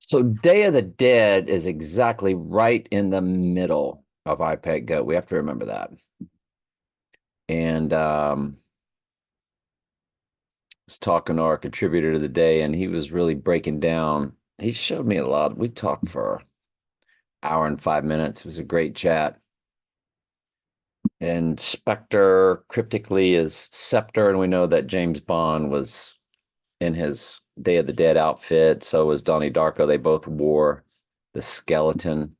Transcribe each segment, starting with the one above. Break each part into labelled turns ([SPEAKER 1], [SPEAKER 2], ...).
[SPEAKER 1] So Day of the Dead is exactly right in the middle of iPad Go. We have to remember that. And was talking to our contributor of the day, and he was really breaking down. He showed me a lot. We talked for an hour and 5 minutes. It was a great chat. And Spectre cryptically is Scepter, and we know that James Bond was in his Day of the Dead outfit. So was Donnie Darko. They both wore the skeleton.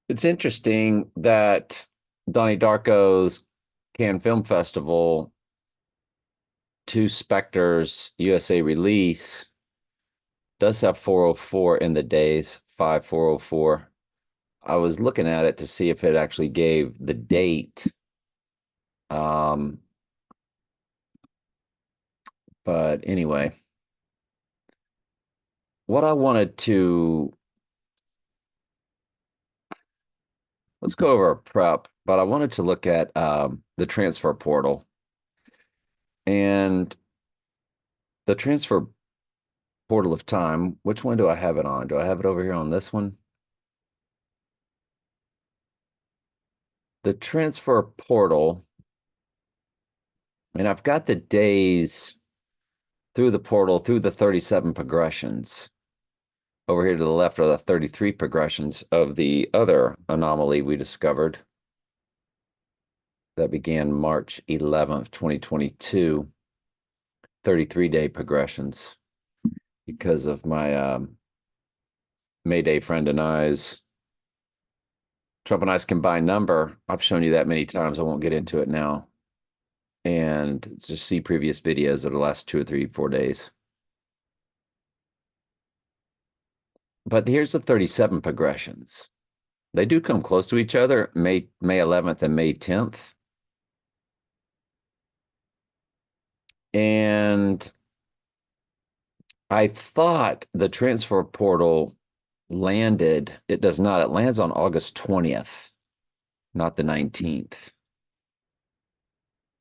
[SPEAKER 1] It's interesting that Donnie Darko's Cannes Film Festival, Two Spectres USA release, does have 404 in the days, 5404. I was looking at it to see if it actually gave the date. Um, but anyway, what I wanted to let's go over our prep, but I wanted to look at the transfer portal and the transfer portal of time. Which one do I have it on? Do I have it over here on this one? The transfer portal, and I've got the days through the portal through the 37 progressions. Over here to the left are the 33 progressions of the other anomaly we discovered that began March 11th, 2022, 33-day progressions because of my Mayday friend and I's Trump and I's combined number. I've shown you that many times. I won't get into it now. And just see previous videos of the last 2 or 3, 4 days. But here's the 37 progressions. They do come close to each other, May 11th and May 10th. And I thought the transfer portal landed. It does not. It lands on August 20th, not the 19th.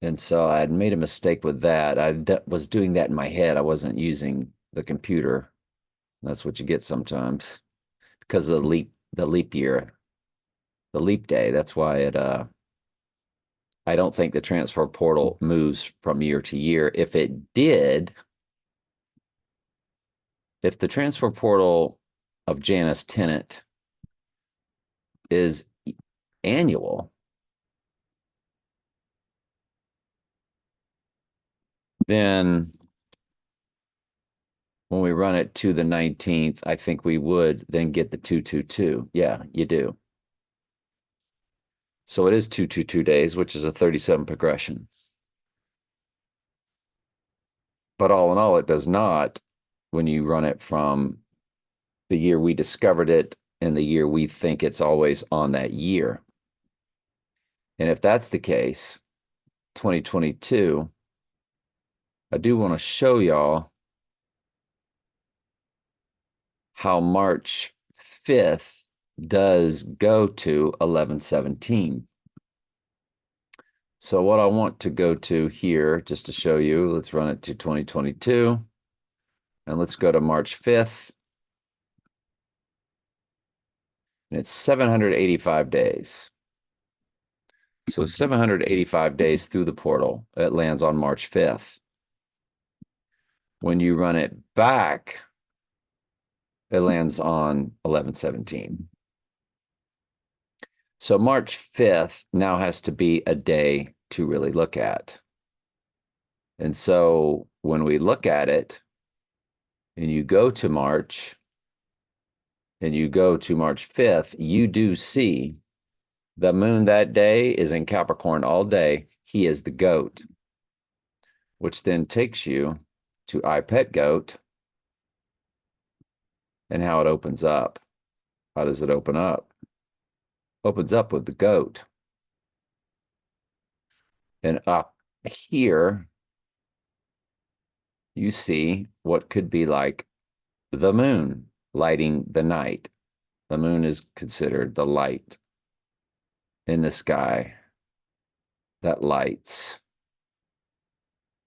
[SPEAKER 1] And so I had made a mistake with that. I was doing that in my head. I wasn't using the computer. That's what you get sometimes because of the leap year, the leap day. That's why I don't think the transfer portal moves from year to year. If it did, if the transfer portal of Janus Tenant is annual, then when we run it to the 19th, I think we would then get the 222. Yeah, you do. So it is 222 days, which is a 37 progression. But all in all, it does not when you run it from the year we discovered it and the year we think it's always on that year. And if that's the case, 2022, I do want to show y'all how March 5th does go to 11/17. So what I want to go to here, just to show you, let's run it to 2022. And let's go to March 5th. And it's 785 days. So 785 days through the portal. It lands on March 5th. When you run it back, it lands on 11/17. So March 5th now has to be a day to really look at. And so when we look at it and you go to March and you go to March 5th, you do see the moon that day is in Capricorn all day. He is the goat, which then takes you to I Pet Goat and how it opens up. How does it open up? Opens up with the goat. And up here, you see what could be like the moon lighting the night. The moon is considered the light in the sky that lights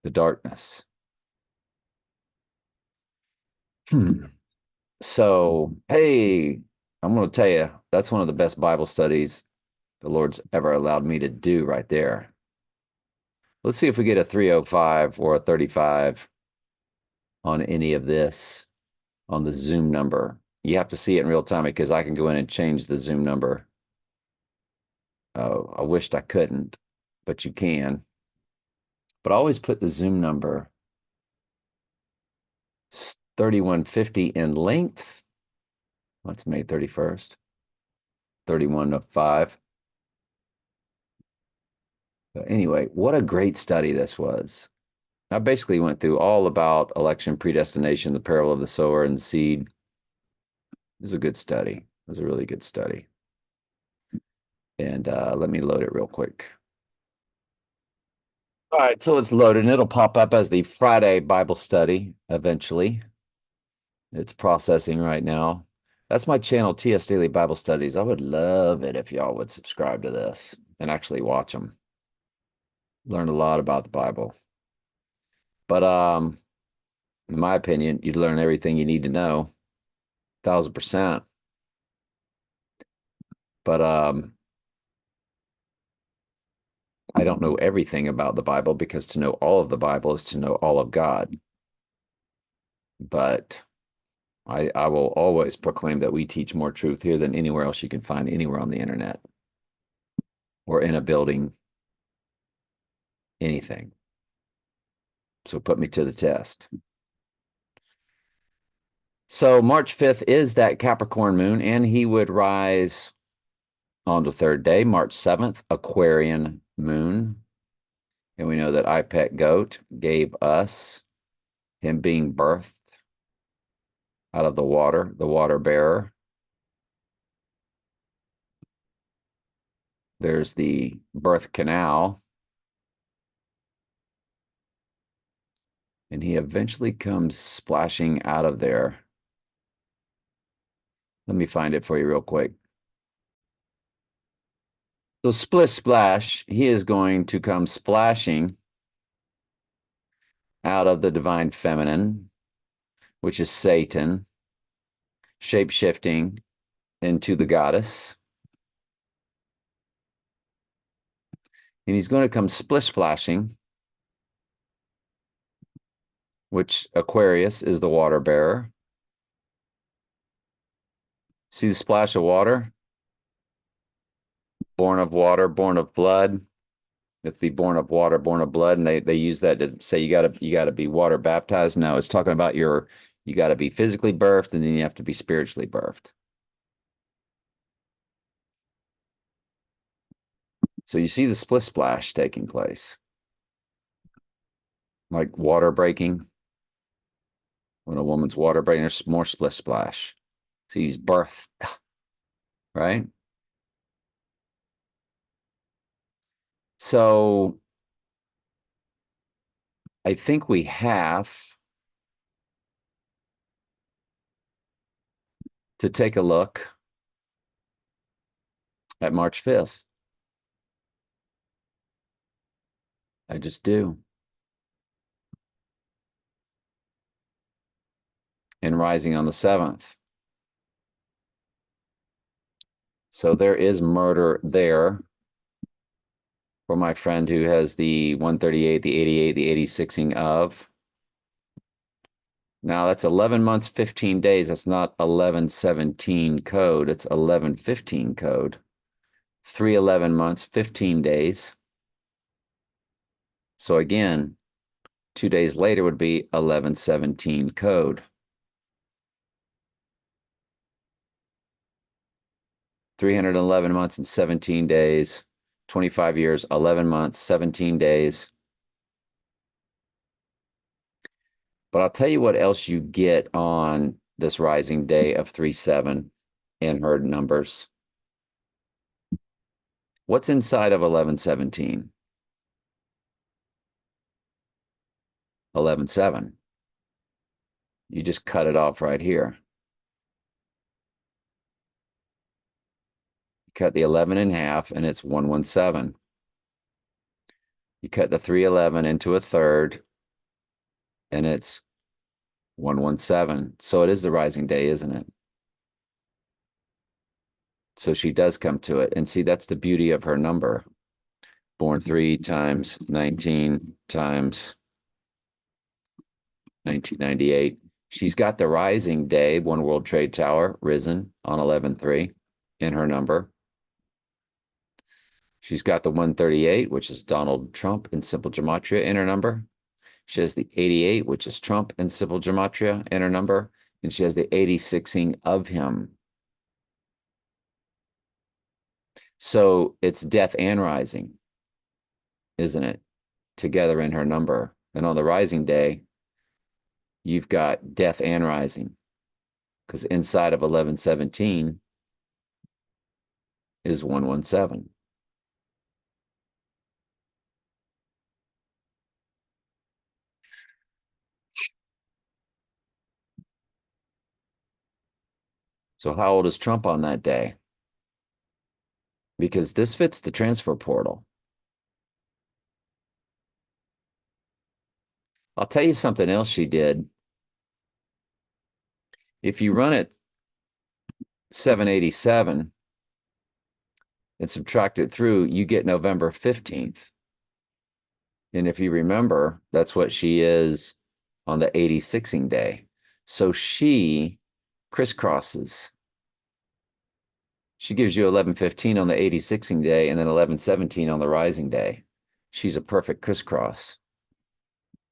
[SPEAKER 1] the darkness. So, hey, I'm going to tell you, that's one of the best Bible studies the Lord's ever allowed me to do right there. Let's see if we get a 305 or a 35 on any of this on the Zoom number. You have to see it in real time because I can go in and change the Zoom number. Oh, I wished I couldn't, but you can. But I always put the Zoom number 3150 in length. That's May 31st, 3105. But anyway, what a great study this was. I basically went through all about election predestination, the parable of the sower and the seed. It was a good study. It was a really good study. And let me load it real quick. All right, so it's loaded and it'll pop up as the Friday Bible study eventually. It's processing right now. That's my channel, TS Daily Bible Studies. I would love it if y'all would subscribe to this and actually watch them. Learn a lot about the Bible. But in my opinion, you'd learn everything you need to know, 1000%. But I don't know everything about the Bible because to know all of the Bible is to know all of God. But I will always proclaim that we teach more truth here than anywhere else you can find anywhere on the internet or in a building, anything. So put me to the test. So March 5th is that Capricorn moon, and he would rise on the third day, March 7th, Aquarian moon. And we know that IPEC goat gave us him being birthed out of the water bearer. There's the birth canal. And he eventually comes splashing out of there. Let me find it for you real quick. So splish splash, he is going to come splashing out of the divine feminine, which is Satan, shape-shifting into the goddess. And he's going to come splish splashing, which Aquarius is the water bearer. See the splash of water? Born of water, born of blood. It's the born of water, born of blood, and they use that to say you gotta be water baptized. No, it's talking about you gotta be physically birthed, and then you have to be spiritually birthed. So you see the split splash taking place, like water breaking. When a woman's water breaking, there's more split splash. See, he's birthed, right? So I think we have to take a look at March 5th. I just do. And rising on the 7th. So there is murder there for my friend who has the 138, the 88, the 86ing of. Now that's 11 months, 15 days. That's not 1117 code. It's 1115 code. 311 months, 15 days. So again, 2 days later would be 1117 code. 311 months and 17 days, 25 years, 11 months, 17 days. But I'll tell you what else you get on this rising day of 3-7 in herd numbers. What's inside of 1117? 11-7. You just cut it off right here. You cut the 11 in half, and it's 117. You cut the 311 into a third, and it's 117. So it is the rising day, isn't it? So she does come to it. And see, that's the beauty of her number. Born 3 times 19 times 1998. She's got the rising day, One World Trade Tower, risen on 11/3 in her number. She's got the 138, which is Donald Trump in simple gematria in her number. She has the 88, which is Trump in simple gematria in her number. And she has the 86ing of him. So it's death and rising, isn't it? Together in her number. And on the rising day, you've got death and rising. Because inside of 1117 is 117. So how old is Trump on that day? Because this fits the transfer portal. I'll tell you something else she did. If you run it 787 and subtract it through, you get November 15th. And if you remember, that's what she is on the 86ing day. So she crisscrosses. She gives you 1115 on the 86ing day and then 1117 on the rising day. She's a perfect crisscross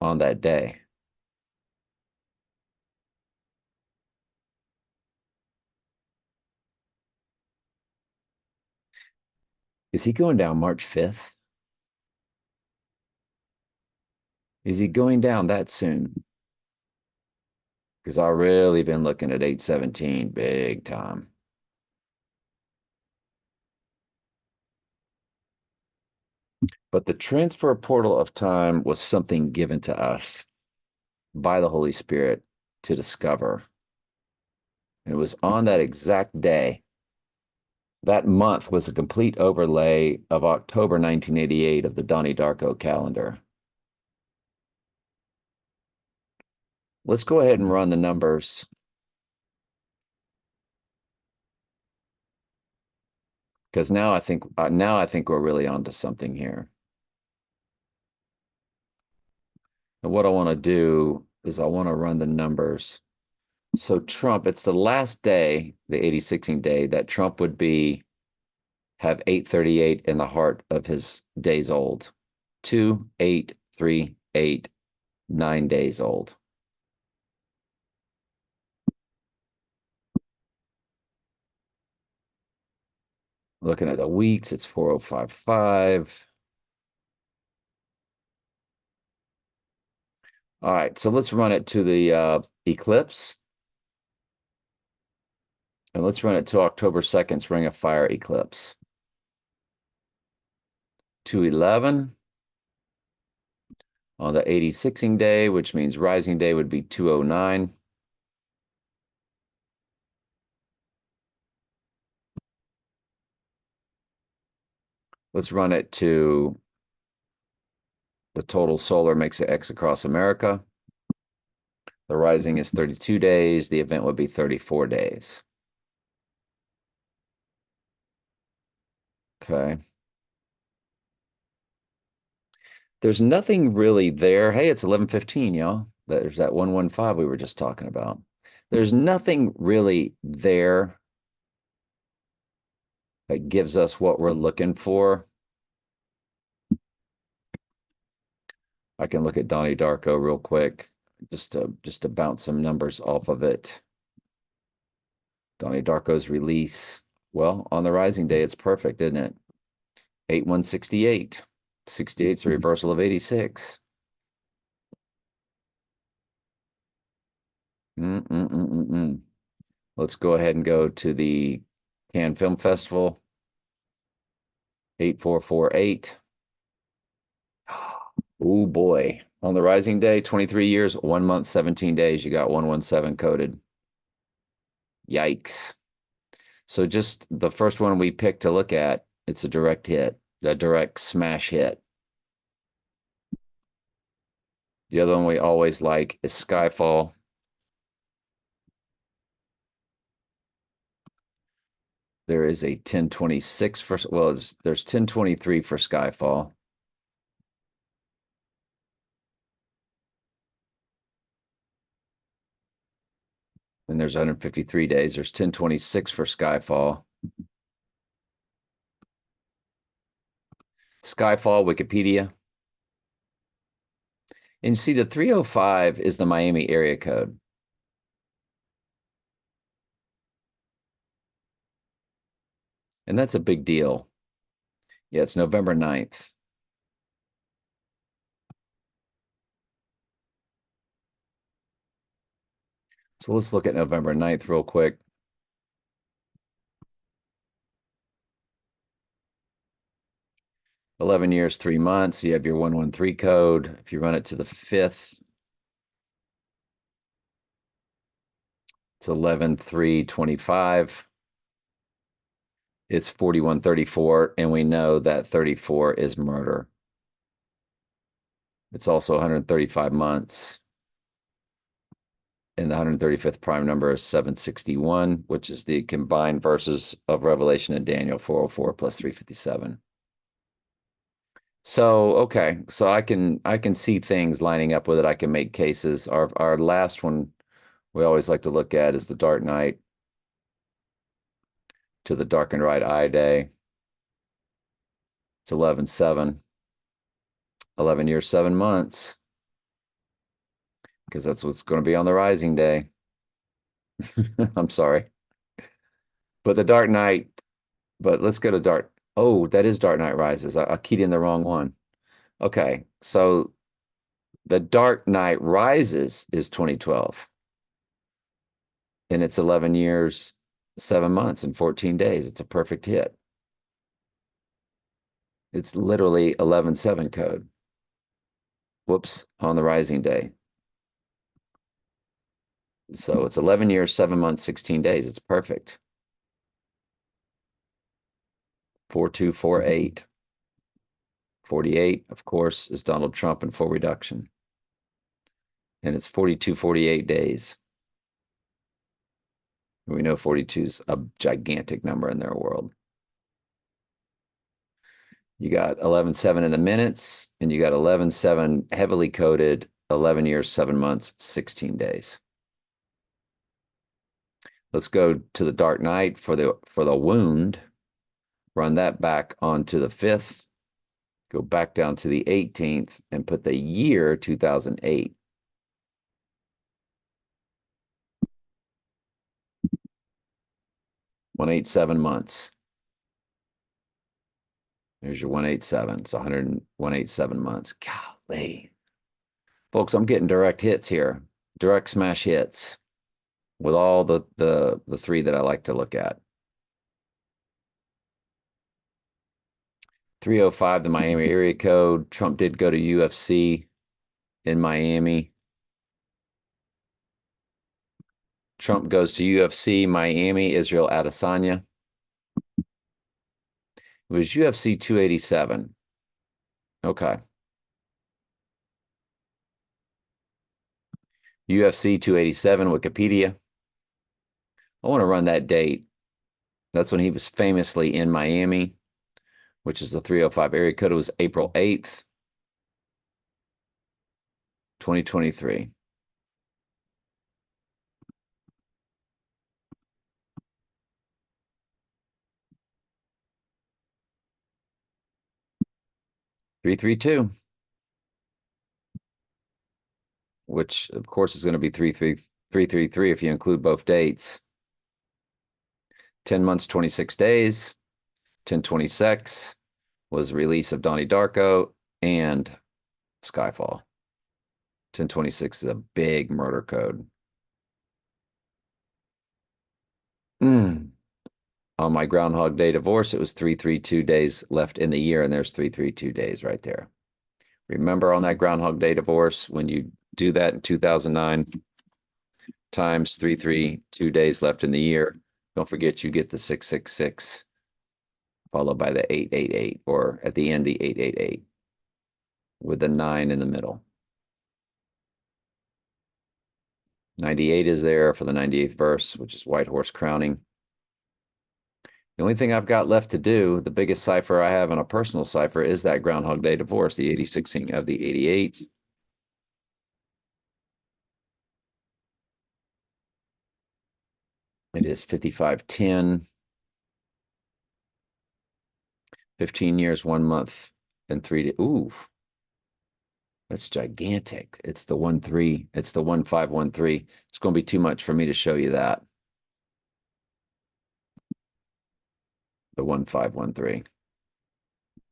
[SPEAKER 1] on that day. Is he going down March 5th? Is he going down that soon? Because I've really been looking at 817 big time. But the transfer portal of time was something given to us by the Holy Spirit to discover. And it was on that exact day. That month was a complete overlay of October 1988 of the Donnie Darko calendar. Let's go ahead and run the numbers. Because now I think we're really onto something here. And what I want to do is I want to run the numbers. So Trump, it's the last day, the 86ing day, that Trump would have 838 in the heart of his days old. 2, 8, 3, 8, 9 days old. Looking at the weeks, it's 4055. All right, so let's run it to the eclipse. And let's run it to October 2nd's Ring of Fire eclipse. 211 on the 86ing day, which means rising day would be 209. Let's run it to the total solar makes it X across America. The rising is 32 days. The event would be 34 days. Okay. There's nothing really there. Hey, it's 11:15, y'all. There's that 115 we were just talking about. There's nothing really there that gives us what we're looking for. I can look at Donnie Darko real quick just to bounce some numbers off of it. Donnie Darko's release. Well, on the rising day, it's perfect, isn't it? 8168. 68 is a reversal of 86. Let's go ahead and go to the Cannes Film Festival. 8448. Oh boy. On the rising day, 23 years, 1 month, 17 days, you got 117 coded. Yikes. So just the first one we picked to look at, it's a direct hit, a direct smash hit. The other one we always like is Skyfall. There is a 1026 for, well, there's 1023 for Skyfall. And there's 153 days. There's 1026 for Skyfall. Skyfall, Wikipedia. And you see the 305 is the Miami area code. And that's a big deal. Yeah, it's November 9th. So let's look at November 9th real quick. $11 years, 3 months. You have your 113 code. If you run it to the 5th, it's 11/3/25. It's 4134, and we know that 34 is murder. It's also 135 months. And the 135th prime number is 761, which is the combined verses of Revelation and Daniel 404 plus 357. So, okay, so I can see things lining up with it. I can make cases. Our last one we always like to look at is the Dark Knight to the Darkened Right Eye Day. It's 11/7. 11 years, 7 months. Because that's what's going to be on the Rising Day. I'm sorry. But the Dark Knight, but let's go to Dark. Oh, that is Dark Knight Rises. I keyed in the wrong one. Okay, so the Dark Knight Rises is 2012. And it's 11 years, 7 months, and 14 days. It's a perfect hit. It's literally 11/7 code. Whoops, on the Rising Day. So it's 11 years, 7 months, 16 days. It's perfect. 4248. 48, of course, is Donald Trump in full reduction. And it's 4248 days. We know 42 is a gigantic number in their world. You got 11/7 in the minutes, and you got 11/7 heavily coded, 11 years, 7 months, 16 days. Let's go to the Dark Knight for the wound. Run that back onto the 5th. Go back down to the 18th and put the year 2008. $187 months. There's your 187. It's 187 months. Golly. Folks, I'm getting direct hits here. Direct smash hits with all the 3 that I like to look at. 305, the Miami area code. Trump did go to UFC in Miami. Trump goes to UFC, Miami, Israel Adesanya. It was UFC 287. Okay. UFC 287, Wikipedia. I want to run that date. That's when he was famously in Miami, which is the 305 area code. It was April 8th, 2023. $332, which of course is going to be 333 if you include both dates. 10 months, 26 days. 10/26 was release of Donnie Darko and Skyfall. 10/26 is a big murder code. On my Groundhog Day divorce, it was 332 days left in the year, and there's 332 days right there. Remember on that Groundhog Day divorce, when you do that in 2009, times 332 days left in the year, don't forget you get the 666, followed by the 888, or at the end, the 888, with the 9 in the middle. 98 is there for the 98th verse, which is White Horse Crowning. The only thing I've got left to do, the biggest cipher I have in a personal cipher, is that Groundhog Day divorce, the 86 of the 88. It is 5510. 15 years, 1 month, and 3 days. Ooh, that's gigantic. It's the 1-3. It's the 1513. It's going to be too much for me to show you that. The 1513.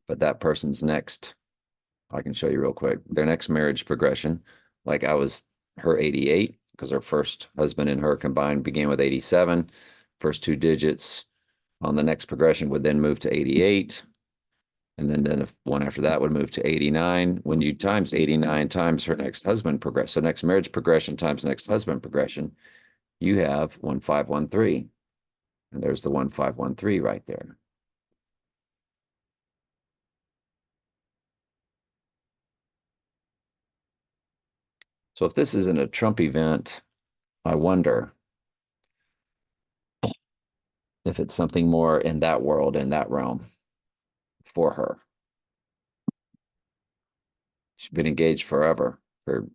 [SPEAKER 1] But that person's next, I can show you real quick. Their next marriage progression, like I was her 88, because her first husband and her combined began with 87. First two digits on the next progression would then move to 88. And then the one after that would move to 89. When you times 89 times her next husband progress, so next marriage progression times next husband progression, you have 1513. And there's the 1513 right there. So if this isn't a Trump event, I wonder if it's something more in that world, in that realm for her. She's been engaged forever, for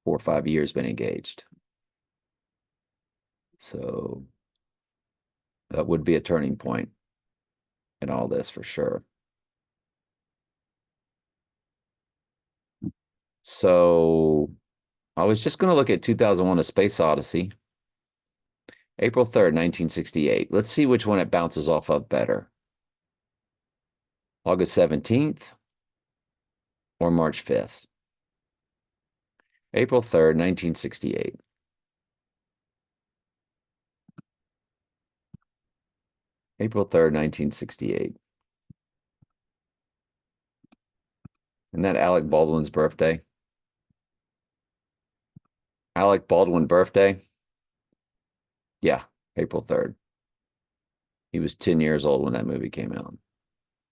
[SPEAKER 1] 4 or 5 years been engaged. So that would be a turning point in all this for sure. So I was just going to look at 2001: A Space Odyssey, April 3rd, 1968. Let's see which one it bounces off of better. August 17th or March 5th? April 3rd, 1968. April 3rd, 1968. Isn't that Alec Baldwin's birthday? Alec Baldwin birthday? Yeah, April 3rd. He was 10 years old when that movie came out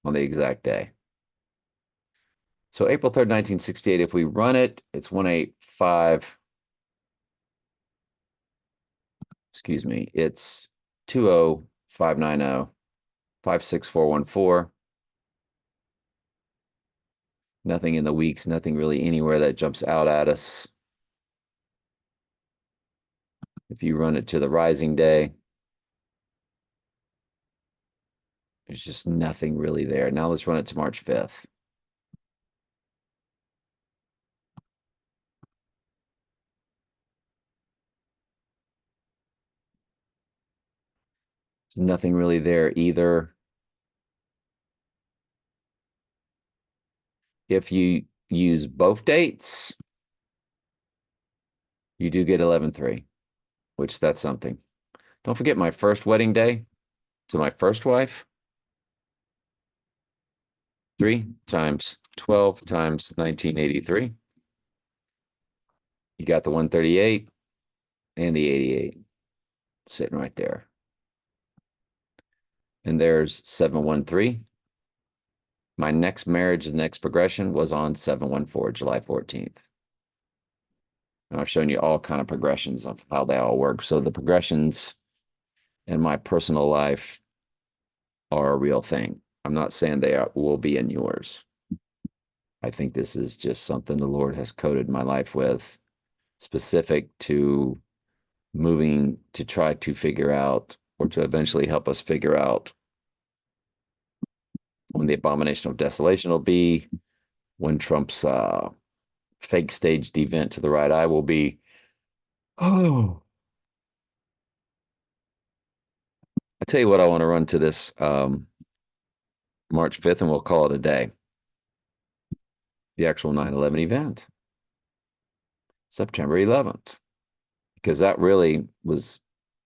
[SPEAKER 1] on the exact day. So April 3rd, 1968, if we run it, it's 185. Excuse me, it's 20590, 56414. Nothing in the weeks, nothing really anywhere that jumps out at us. If you run it to the rising day, there's just nothing really there. Now let's run it to March 5th. There's nothing really there either. If you use both dates, you do get 11-3, which that's something. Don't forget my first wedding day to my first wife. 3 times 12 times 1983. You got the 138 and the 88 sitting right there. And there's 713. My next marriage, the next progression was on 714, July 14th. And I've shown you all kind of progressions of how they all work. So the progressions in my personal life are a real thing. I'm not saying they will be in yours. I think this is just something the Lord has coded my life with, specific to moving to try to figure out, or to eventually help us figure out, when the abomination of desolation will be, when Trump's fake staged event to the right eye will be. Oh, I tell you what, I want to run to this March 5th, and we'll call it a day. The actual 9/11 event, September 11th, because that really was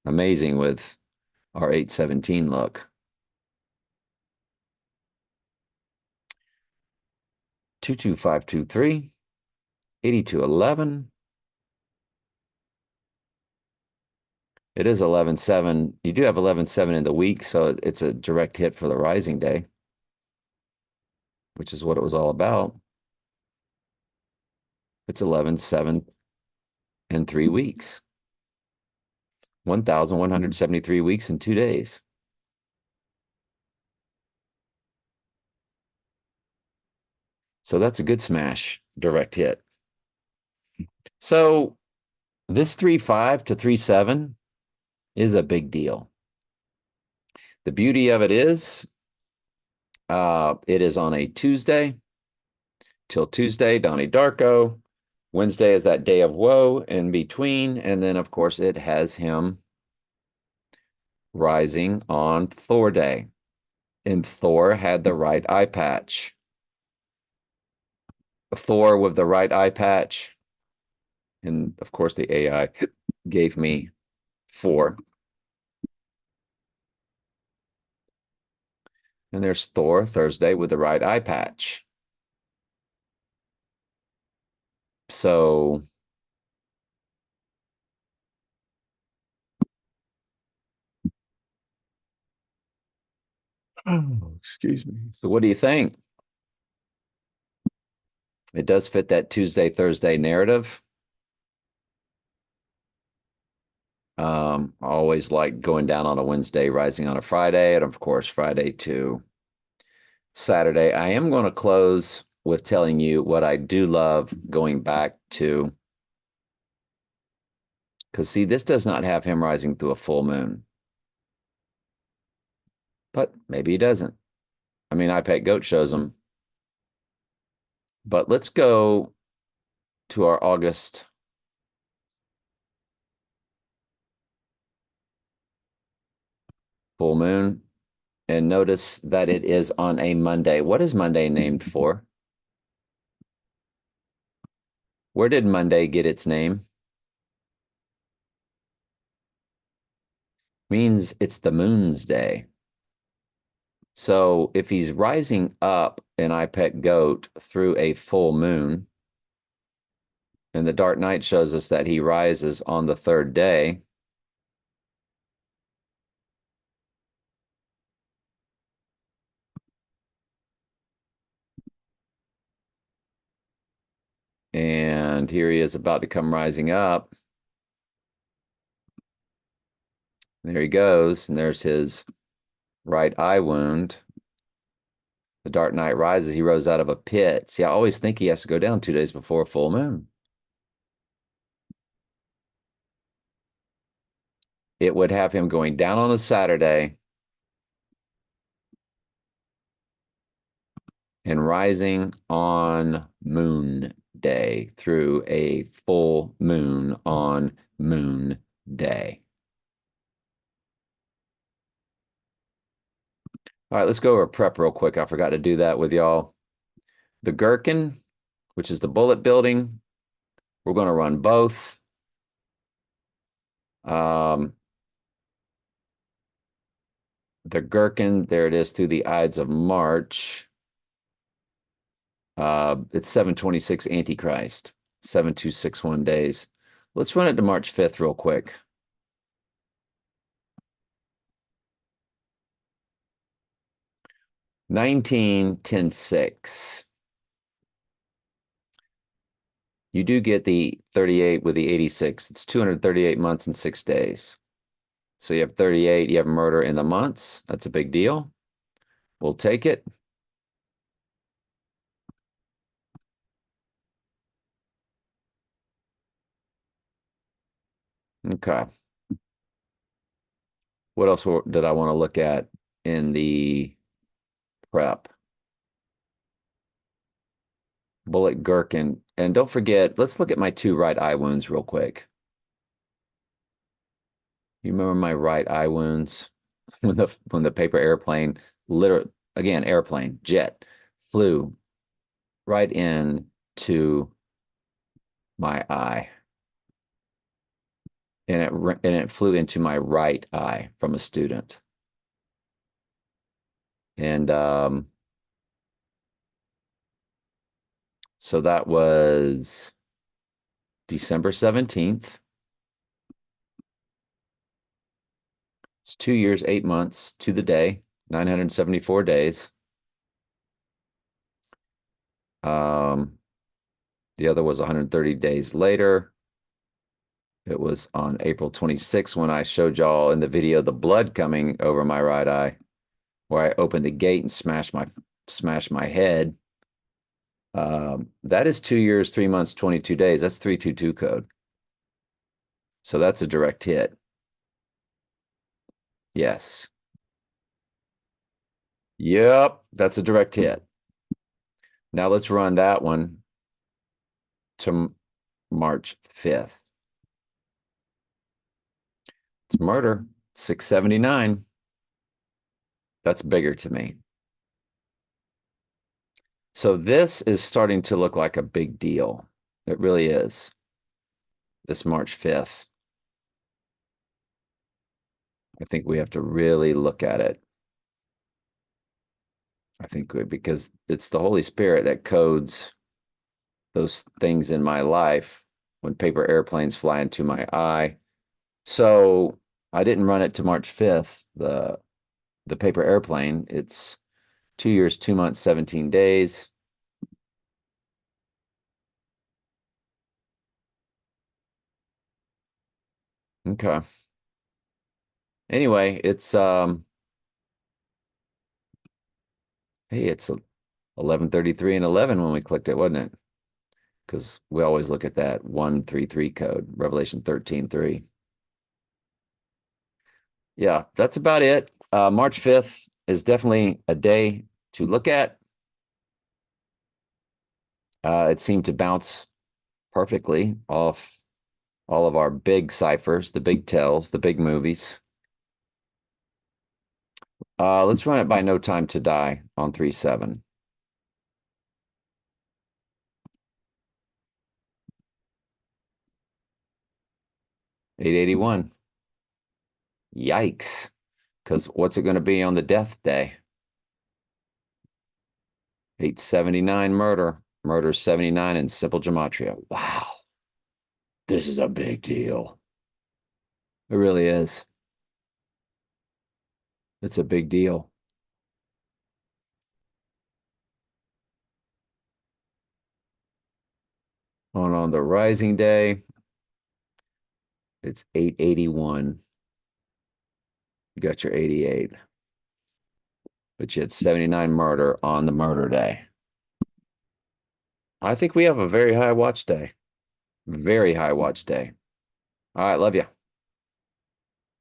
[SPEAKER 1] amazing with our 817 look. 22523, 8211. It is 11-7. You do have 11-7 in the week, so it's a direct hit for the rising day, which is what it was all about. It's 11-7 in 3 weeks. 1,173 weeks in 2 days. So that's a good smash, direct hit. So this 3-5 to 3-7 is a big deal. The beauty of it is it is on a Tuesday. Till Tuesday, Donnie Darko. Wednesday is that day of woe in between. And then, of course, it has him rising on Thor Day. And Thor had the right eye patch. Thor with the right eye patch. And, of course, the AI gave me 4. And there's Thor Thursday with the right eye patch. So oh, excuse me. So what do you think? It does fit that Tuesday, Thursday narrative. I always like going down on a Wednesday, rising on a Friday, and of course, Friday to Saturday. I am going to close with telling you what I do love going back to. Because, see, this does not have him rising through a full moon. But maybe he doesn't. I mean, I Pet Goat shows him. But let's go to our August full moon and notice that it is on a Monday. What is Monday named for? Where did Monday get its name? Means it's the moon's day. So if he's rising up in I Pet Goat through a full moon, and the Dark Knight shows us that he rises on the 3rd day, and here he is about to come rising up. There he goes, and there's his right eye wound. The Dark Knight rises. He rose out of a pit. See, I always think he has to go down 2 days before a full moon. It would have him going down on a Saturday and rising on Moon Day through a full moon on Moon Day. All right, let's go over prep real quick. I forgot to do that with y'all. The Gherkin, which is the bullet building, we're going to run both. The Gherkin, there it is through the Ides of March. It's 726 Antichrist, 7261 days. Let's run it to March 5th real quick. Nineteen 10-6. You do get the 38 with the 86. It's 238 months and 6 days. So you have 38, you have murder in the months. That's a big deal. We'll take it. Okay. What else did I want to look at in the prep? Bullet Gherkin. And don't forget, let's look at my 2 right eye wounds real quick. You remember my right eye wounds when the paper airplane, literally, again, airplane, jet, flew right into my eye. And it flew into my right eye from a student. And so that was December 17th. It's 2 years, 8 months to the day, 974 days. The other was 130 days later. It was on April 26th when I showed y'all in the video the blood coming over my right eye, where I opened the gate and smashed my head. That is 2 years, 3 months, 22 days. That's 322 code. So that's a direct hit. Yes. Yep, that's a direct hit. Now let's run that one to March 5th. It's murder, 679. That's bigger to me. So this is starting to look like a big deal. It really is. This March 5th. I think we have to really look at it. I think because it's the Holy Spirit that codes those things in my life when paper airplanes fly into my eye. So I didn't run it to March 5th, the paper airplane. It's 2 years, 2 months, 17 days. Okay. Anyway, it's hey, it's 11:33 and 11 when we clicked it, wasn't it? Because we always look at that 133 code, Revelation 13:3. Yeah, that's about it. March 5th is definitely a day to look at. It seemed to bounce perfectly off all of our big ciphers, the big tells, the big movies. Let's run it by No Time to Die on 3/7. 881. Yikes. Because what's it going to be on the death day? 879 murder. Murder 79 in simple gematria. Wow. This is a big deal. It really is. It's a big deal. On the rising day, it's 881. You got your 88. But you had 79 murder on the murder day. I think we have a very high watch day. Very high watch day. All right, love you.